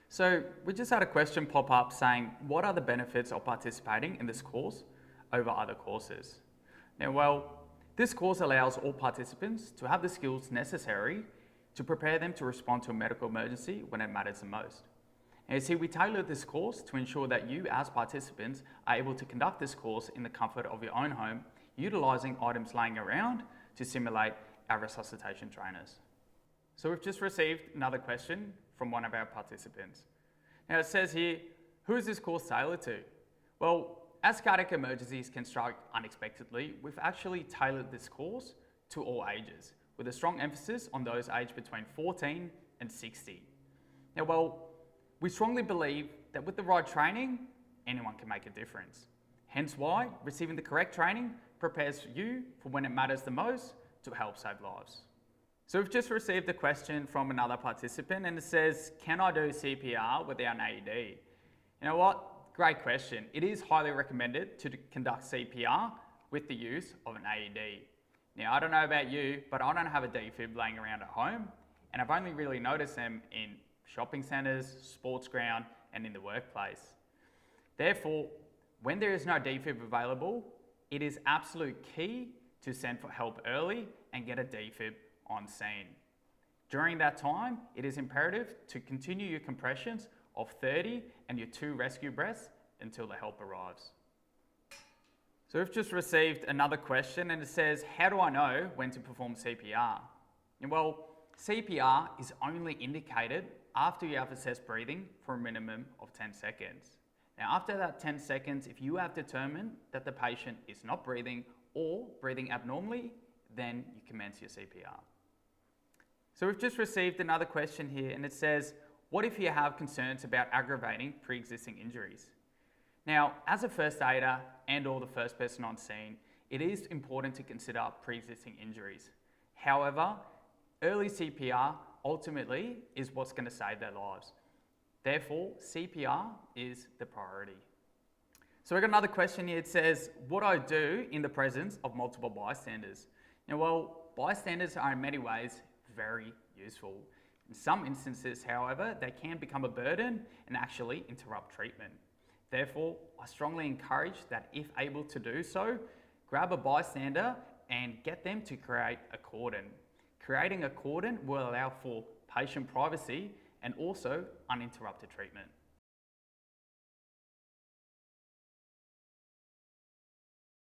So we just had a question pop up saying, what are the benefits of participating in this course over other courses? Now, well, this course allows all participants to have the skills necessary to prepare them to respond to a medical emergency when it matters the most. And you see, we tailored this course to ensure that you as participants are able to conduct this course in the comfort of your own home, utilising items laying around to simulate our resuscitation trainers. So we've just received another question from one of our participants. Now it says here, who is this course tailored to? Well, as cardiac emergencies can strike unexpectedly, we've actually tailored this course to all ages, with a strong emphasis on those aged between 14 and 60. Now, well, we strongly believe that with the right training, anyone can make a difference. Hence why receiving the correct training prepares you for when it matters the most to help save lives. So we've just received a question from another participant and it says, can I do CPR without an AED? You know what? Great question. It is highly recommended to conduct CPR with the use of an AED. Now, I don't know about you, but I don't have a defib laying around at home, and I've only really noticed them in shopping centres, sports ground, and in the workplace. Therefore, when there is no defib available, it is absolute key to send for help early and get a defib on scene. During that time, it is imperative to continue your compressions of 30 and your 2 rescue breaths until the help arrives. So we've just received another question and it says, how do I know when to perform CPR? And well, CPR is only indicated after you have assessed breathing for a minimum of 10 seconds. Now after that 10 seconds, if you have determined that the patient is not breathing or breathing abnormally, then you commence your CPR. So we've just received another question here and it says, what if you have concerns about aggravating pre-existing injuries? Now, as a first aider and or the first person on scene, it is important to consider pre-existing injuries. However, early CPR ultimately is what's going to save their lives. Therefore, CPR is the priority. So we've got another question here. It says, what do I do in the presence of multiple bystanders? Now, well, bystanders are in many ways very useful. In some instances, however, they can become a burden and actually interrupt treatment. Therefore, I strongly encourage that if able to do so, grab a bystander and get them to create a cordon. Creating a cordon will allow for patient privacy and also uninterrupted treatment.